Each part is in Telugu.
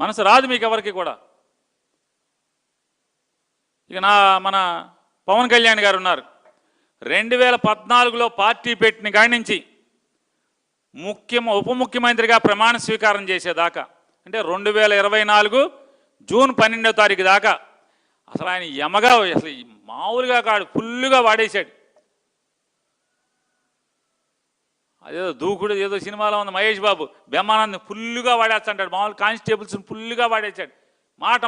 మనసు రాదు మీకు ఎవరికి కూడా. ఇక మన పవన్ కళ్యాణ్ గారు ఉన్నారు. 2014లో పార్టీ పెట్టిన కాడి నుంచి ఉప ముఖ్యమంత్రిగా ప్రమాణ స్వీకారం చేసేదాకా, అంటే 2024 జూన్ 12వ తారీఖు దాకా అసలు ఆయన యమగా అసలు మామూలుగా కాడు, ఫుల్లుగా వాడేశాడు. అదేదో దూకుడు ఏదో సినిమాలో ఉంది, మహేష్ బాబు బ్రహ్మానంద్ ఫుల్లుగా వాడేస్తాడు, మామూలు కానిస్టేబుల్స్ని ఫుల్లుగా వాడేశాడు.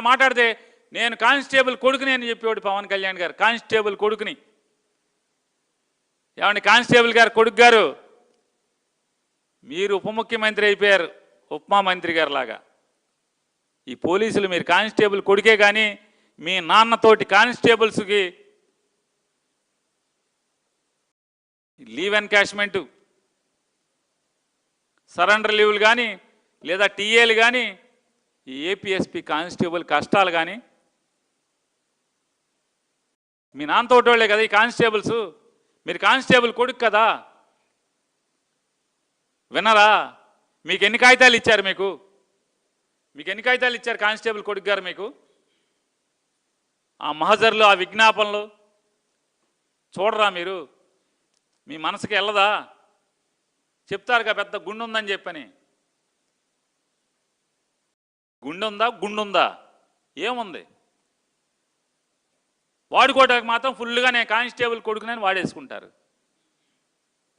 మాట్లాడితే నేను కానిస్టేబుల్ కొడుకుని అని చెప్పేవాడు పవన్ కళ్యాణ్ గారు. కానిస్టేబుల్ కొడుకుని, ఏమండి కానిస్టేబుల్ గారు కొడుకు గారు, మీరు ఉప ముఖ్యమంత్రి అయిపోయారు, ఉపమా మంత్రి గారు లాగా. ఈ పోలీసులు మీరు కానిస్టేబుల్ కొడుకే కానీ మీ నాన్నతోటి కానిస్టేబుల్స్కి లీవ్ ఎన్కాష్మెంటు, సరెండర్ లీవులు కానీ లేదా టీఏలు కానీ, ఈ ఏపీఎస్పీ కానిస్టేబుల్ కష్టాలు కానీ మీ నాన్నతోటోళ్లే కదా ఈ కానిస్టేబుల్స్. మీరు కానిస్టేబుల్ కొడుకు కదా, విన్నారా? మీకు ఎన్ని కాగితాలు ఇచ్చారు? మీకు ఎన్ని కాగితాలు ఇచ్చారు కానిస్టేబుల్ కొడుకు గారు? మీకు ఆ మహజర్లు, ఆ విజ్ఞాపనలు చూడరా మీరు? మీ మనసుకి వెళ్ళదా? చెప్తారుగా పెద్ద గుండు ఉందని చెప్పని. గుండుందా? ఏముంది? వాడుకోవడానికి మాత్రం ఫుల్గా నేను కానిస్టేబుల్ కొడుకునని వాడేసుకుంటారు.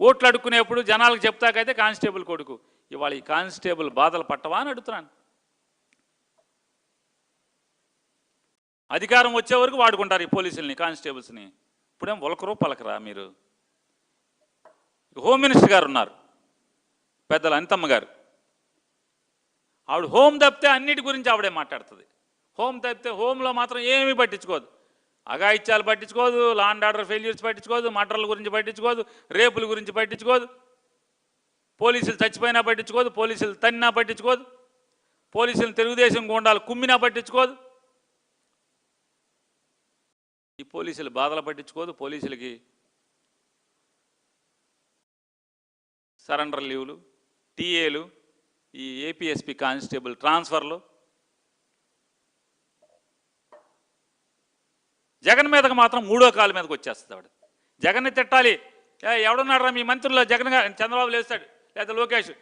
ఓట్లు అడుక్కునేప్పుడు జనాలకు చెప్తాకైతే కానిస్టేబుల్ కొడుకు. ఇవాళ ఈ కానిస్టేబుల్ బాధలు పట్టవా అని అడుగుతున్నాను. అధికారం వచ్చే వరకు వాడుకుంటారు ఈ పోలీసుల్ని, కానిస్టేబుల్స్ని. ఇప్పుడేం ఒలకరు పలకరా మీరు? హోమ్ మినిస్టర్ గారు ఉన్నారు, పెద్దలు అనితమ్మ గారు. ఆవిడ హోమ్ తప్పితే అన్నిటి గురించి ఆవిడే మాట్లాడుతుంది. హోమ్ తప్పితే హోమ్లో మాత్రం ఏమీ పట్టించుకోదు. అఘాయిత్యాలు పట్టించుకోదు, లా అండ్ ఆర్డర్ ఫెయిల్యూర్స్ పట్టించుకోదు, మర్డర్ల గురించి పట్టించుకోదు, రేపుల గురించి పట్టించుకోదు, పోలీసులు చచ్చిపోయినా పట్టించుకోదు, పోలీసులు తన్నినా పట్టించుకోదు, పోలీసులు తెలుగుదేశం గుండాలు కుమ్మినా పట్టించుకోదు, ఈ పోలీసులు బాధలు పట్టించుకోదు. పోలీసులకి సరెండర్ లీవులు, టీఏలు, ఈ ఏపీఎస్పీ కానిస్టేబుల్ ట్రాన్స్ఫర్లు. జగన్ మీదకి మాత్రం మూడో కాలు మీదకి వచ్చేస్తుంది ఆవిడ. జగన్ని తిట్టాలి, ఎవడున్నాడరా మీ మంత్రుల్లో? జగన్ చంద్రబాబు లేస్తాడు, లేదా లోకేష్,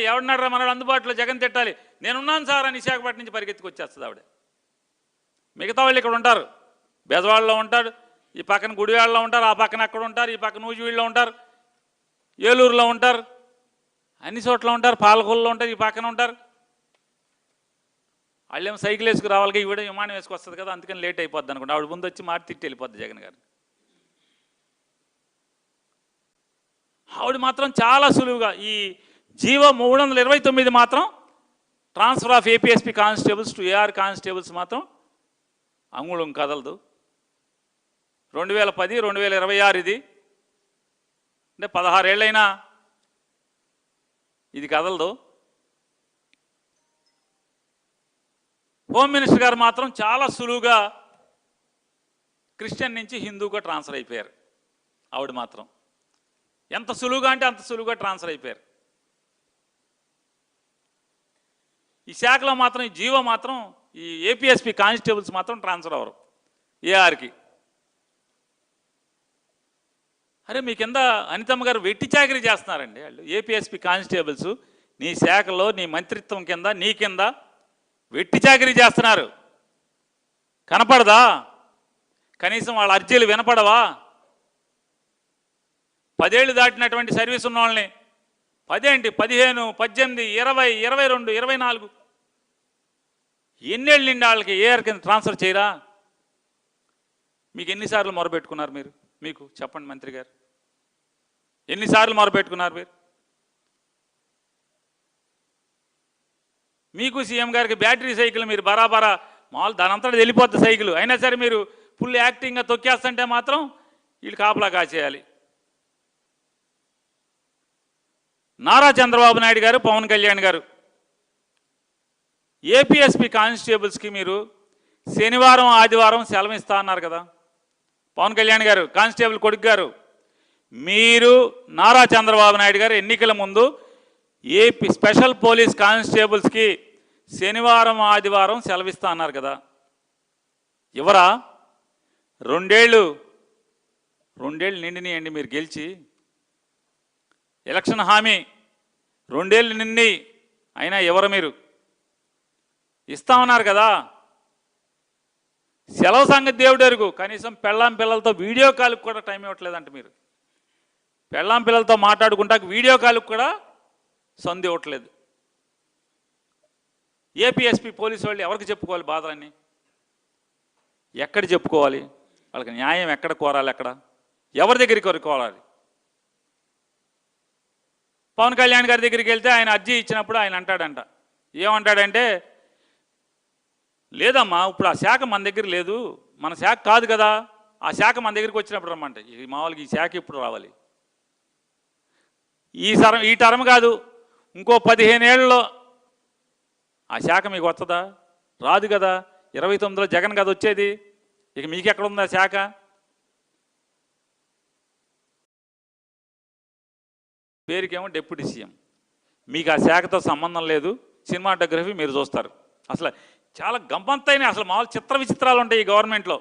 ఎవడున్నాడరా మనడు అందుబాటులో? జగన్ తిట్టాలి, నేనున్నాను సార్ అని విశాఖపట్నం నుంచి పరిగెత్తుకు వచ్చేస్తుంది ఆవిడ. మిగతా వాళ్ళు ఇక్కడ ఉంటారు, బెజవాడలో ఉంటారు, ఈ పక్కన గుడివాడలో ఉంటారు, ఆ పక్కన అక్కడ ఉంటారు, ఈ పక్కన నూజివీడులో ఉంటారు, ఏలూరులో ఉంటారు, అన్ని చోట్ల ఉంటారు, పాలకొల్లో ఉంటారు, ఈ పక్కన ఉంటారు. వాళ్ళేమో సైకిల్ వేసుకు రావాలి, ఈవిడ విమానం వేసుకొస్తుంది కదా, అందుకని లేట్ అయిపోద్ది అనుకుంటా. ఆవిడ ముందు వచ్చి మాట తిట్టి వెళ్ళిపోద్ది జగన్ గారు. ఆవిడ మాత్రం చాలా సులువుగా ఈ జీవో 329 మాత్రం transfer of APSP constables to AR constables మాత్రం అంగుళం కదలదు. 2010, 2026 ఇది, అంటే 16 ఏళ్ళైనా ఇది కదలదు. హోమ్ మినిస్టర్ గారు మాత్రం చాలా సులువుగా క్రిస్టియన్ నుంచి హిందూగా ట్రాన్స్ఫర్ అయిపోయారు. ఆవిడ మాత్రం ఎంత సులువుగా అంటే అంత సులువుగా ట్రాన్స్ఫర్ అయిపోయారు. ఈ శాఖలో మాత్రం ఈ జీవో మాత్రం ఈ ఏపీఎస్పీ కానిస్టేబుల్స్ మాత్రం ట్రాన్స్ఫర్ అవ్వరు ఏఆర్కి. అరే మీ కింద అనితమ్మ గారు వెట్టి చాకరీ చేస్తున్నారండి వాళ్ళు. ఏపీఎస్పీ కానిస్టేబుల్స్ నీ శాఖలో, నీ మంత్రిత్వం కింద, నీ కింద వెట్టి చాకరీ చేస్తున్నారు. కనపడదా? కనీసం వాళ్ళ అర్జీలు వినపడవా? 10 ఏళ్ళు దాటినటువంటి సర్వీస్ ఉన్న వాళ్ళని 10 ఏంటి, 15, 18, 20, 22, 24 ఎన్నేళ్ళు నిండి వాళ్ళకి ఏఆర్ కింద ట్రాన్స్ఫర్ చేయరా? మీకు ఎన్నిసార్లు మొరబెట్టుకున్నారు మీరు? మీకు చెప్పండి మంత్రి గారు, ఎన్నిసార్లు మొరబెట్టుకున్నారు మీరు? మీకు సీఎం గారికి బ్యాటరీ సైకిల్ మీరు బరాబరా మామూలు దానంతటా వెళ్ళిపోద్ది సైకిల్, అయినా సరే మీరు ఫుల్ యాక్టింగ్గా తొక్కేస్తుంటే మాత్రం వీళ్ళు కాపలా కాచేయాలి. నారా చంద్రబాబు నాయుడు గారు, పవన్ కళ్యాణ్ గారు ఏపీఎస్పీ కానిస్టేబుల్స్కి మీరు శనివారం, ఆదివారం సెలవు ఇస్తా అన్నారు కదా. పవన్ కళ్యాణ్ గారు, కానిస్టేబుల్ కొడుకు గారు, మీరు నారా చంద్రబాబు నాయుడు గారు ఎన్నికల ముందు ఏపీ స్పెషల్ పోలీస్ కానిస్టేబుల్స్కి శనివారం ఆదివారం సెలవిస్తా అన్నారు కదా, ఎవరా? రెండేళ్ళు నిండినాయండి మీరు గెలిచి. ఎలక్షన్ హామీ 2 ఏళ్ళు నిండి అయినా ఎవరు మీరు? ఇస్తామన్నారు కదా, సెలవు సంగతి దేవుడు ఎరుగు. కనీసం పెళ్ళాం పిల్లలతో వీడియో కాల్కి కూడా టైం ఇవ్వట్లేదంట మీరు. పెళ్ళాం పిల్లలతో మాట్లాడుకుంటాక వీడియో కాల్కి కూడా సంధి ఇవ్వట్లేదు. ఏపీఎస్పీ పోలీసు వాళ్ళు ఎవరికి చెప్పుకోవాలి బాధలన్నీ? ఎక్కడ చెప్పుకోవాలి? వాళ్ళకి న్యాయం ఎక్కడ కోరాలి? ఎవరి దగ్గరికి కోరాలి? పవన్ కళ్యాణ్ గారి దగ్గరికి వెళ్తే ఆయన అర్జీ ఇచ్చినప్పుడు ఆయన అంటాడంట, ఏమంటాడంటే, లేదమ్మా ఇప్పుడు ఆ శాఖ మన దగ్గర లేదు, మన శాఖ కాదు కదా, ఆ శాఖ మన దగ్గరికి వచ్చినప్పుడు రమ్మంట. మామూలుగా ఈ శాఖ ఇప్పుడు రావాలి, ఈ టర్మ్ కాదు, ఇంకో 15 ఏళ్ళలో ఆ శాఖ మీకు వస్తుందా? రాదు కదా. 29లో జగన్ కదా వచ్చేది, ఇక మీకెక్కడ ఉంది ఆ శాఖ? పేరుకేమో డిప్యూటీ సీఎం, మీకు ఆ శాఖతో సంబంధం లేదు. సినిమాటోగ్రఫీ మీరు చూస్తారు. అసలు చాలా గంపంతైన అసలు మామూలు చిత్ర విచిత్రాలు ఉంటాయి ఈ గవర్నమెంట్లో.